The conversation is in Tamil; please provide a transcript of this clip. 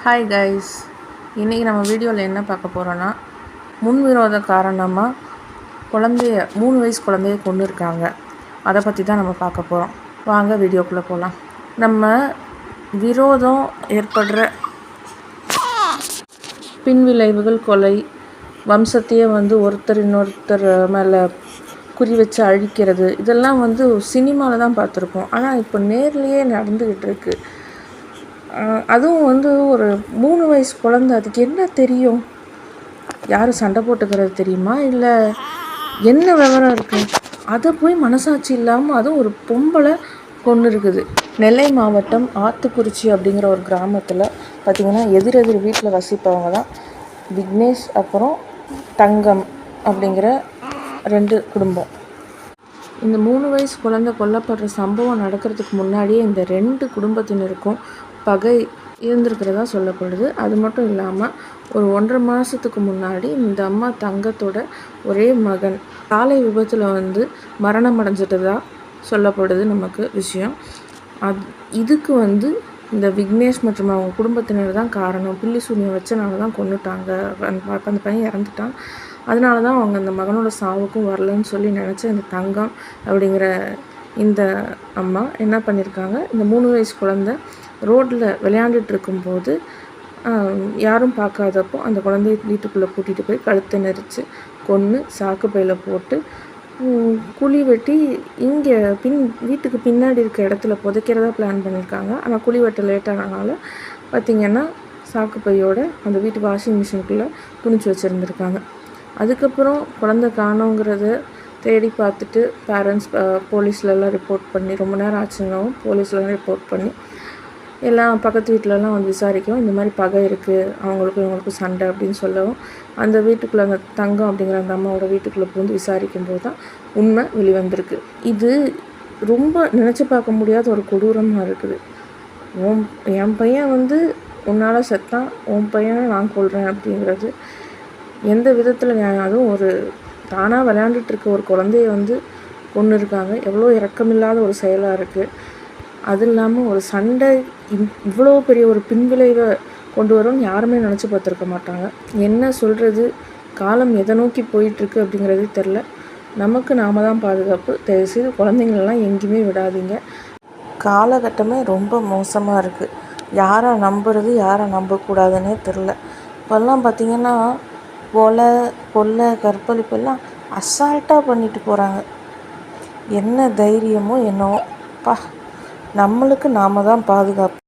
ஹாய் கைஸ், இன்றைக்கி நம்ம வீடியோவில் என்ன பார்க்க போகிறோன்னா, முன்விரோத காரணமாக குழந்தைய 3 வயசு குழந்தைய கொண்டு இருக்காங்க. அதை பற்றி தான் நம்ம பார்க்க போகிறோம். வாங்க வீடியோக்குள்ளே போகலாம். நம்ம விரோதம் ஏற்படுற பின்விளைவுகள், கொலை, வம்சத்தையே ஒருத்தர் இன்னொருத்தர் மேலே குறி வச்சு அழிக்கிறது, இதெல்லாம் சினிமாவில் தான் பார்த்துருப்போம். ஆனால் இப்போ நேர்லேயே நடந்துக்கிட்டு இருக்குது. அதுவும் ஒரு 3 வயசு குழந்தை. அதுக்கு என்ன தெரியும்? யாரும் சண்டை போட்டுக்கிறது தெரியுமா? இல்லை என்ன விவரம் இருக்குது? அதை போய் மனசாட்சி இல்லாமல் அதுவும் ஒரு பொம்பளை கொண்டு இருக்குது. நெல்லை மாவட்டம் ஆத்துக்குறிச்சி அப்படிங்கிற ஒரு கிராமத்தில் பார்த்திங்கன்னா, எதிரெதிர் வீட்டில் வசிப்பவங்க தான் விக்னேஷ் அப்புறம் தங்கம் அப்படிங்கிற 2 குடும்பம். இந்த 3 வயசு குழந்தை கொல்லப்படுற சம்பவம் நடக்கிறதுக்கு முன்னாடியே இந்த 2 குடும்பத்தினருக்கும் பகை இருந்திருக்கிறதா சொல்லப்படுது. அது மட்டும் இல்லாமல் ஒரு 1.5 மாதத்துக்கு முன்னாடி இந்த அம்மா தங்கத்தோட ஒரே மகன் சாலை விபத்தில் மரணம் அடைஞ்சிட்டதா சொல்லப்படுது நமக்கு விஷயம். இதுக்கு இந்த விக்னேஷ் மற்றும் அவங்க குடும்பத்தினர் தான் காரணம். பில்லி சூனியம் வச்சனால தான் கொண்டுட்டாங்க. அந்த பையன் இறந்துட்டான். அதனால தான் அவங்க அந்த மகனோட சாவுக்கும் வரலன்னு சொல்லி நினச்ச இந்த தங்கம் அப்படிங்கிற இந்த அம்மா என்ன பண்ணியிருக்காங்க, இந்த 3 வயசு குழந்தை ரோட்டில் விளையாண்டுட்டு இருக்கும்போது யாரும் பார்க்காதப்போ அந்த குழந்தைய வீட்டுக்குள்ளே கூட்டிகிட்டு போய் கழுத்தை நெரிச்சு கொன்று சாக்கு பையில் போட்டு குழி வெட்டி இங்கே வீட்டுக்கு பின்னாடி இருக்க இடத்துல புதைக்கிறதா பிளான் பண்ணியிருக்காங்க. ஆனால் குழி வெட்ட லேட்டானனால பார்த்திங்கன்னா சாக்கு பையோட அந்த வீட்டு வாஷிங் மிஷினுக்குள்ளே துணிச்சு வச்சுருந்துருக்காங்க. அதுக்கப்புறம் குழந்தை காணோங்கிறத தேடி பார்த்துட்டு பேரண்ட்ஸ் போலீஸ்லலாம் ரிப்போர்ட் பண்ணி, ரொம்ப நேரம் ஆச்சுன்னாவும் போலீஸ்லலாம் ரிப்போர்ட் பண்ணி எல்லாம் பக்கத்து வீட்டிலலாம் விசாரிக்கவும் இந்த மாதிரி பகை இருக்குது, அவங்களுக்கும் இவங்களுக்கும் சண்டை அப்படின்னு சொல்லவும் அந்த வீட்டுக்குள்ளே அந்த தங்கம் அப்படிங்கிற அந்த அம்மாவோட வீட்டுக்குள்ளே புகுந்து விசாரிக்கும் போது தான் உண்மை வெளிவந்திருக்கு. இது ரொம்ப நினச்சி பார்க்க முடியாத ஒரு கொடூரமாக இருக்குது. என் பையன் உன்னால் செத்தான், உன் பையனை நான் கொள்கிறேன் அப்படிங்கிறது எந்த விதத்தில் நியாயம்? அதுவும் ஒரு தானாக விளையாண்டுட்டு இருக்க ஒரு குழந்தைய கொன்று இருக்காங்க. எவ்வளோ இரக்கமில்லாத ஒரு செயலாக இருக்குது. அது இல்லாமல் ஒரு சண்டை இவ்வளோ பெரிய ஒரு பின்விளைவை கொண்டு வரும்னு யாருமே நினச்சி பார்த்துருக்க மாட்டாங்க. என்ன சொல்கிறது, காலம் எதை நோக்கி போயிட்டுருக்கு அப்படிங்கிறதே தெரில. நமக்கு நாம் தான் பாதுகாப்பு. தயவுசெய்து குழந்தைங்களெல்லாம் எங்கேயுமே விடாதீங்க. காலகட்டமே ரொம்ப மோசமாக இருக்குது. யாரை நம்புறது யாரை நம்பக்கூடாதுன்னே தெரில. இப்போல்லாம் பார்த்திங்கன்னா கொலை கற்பழிப்பெல்லாம் அசால்ட்டாக பண்ணிட்டு போகிறாங்க. என்ன தைரியமோ என்னவோ. நம்மளுக்கு நாம் தான் பாதுகாப்பு.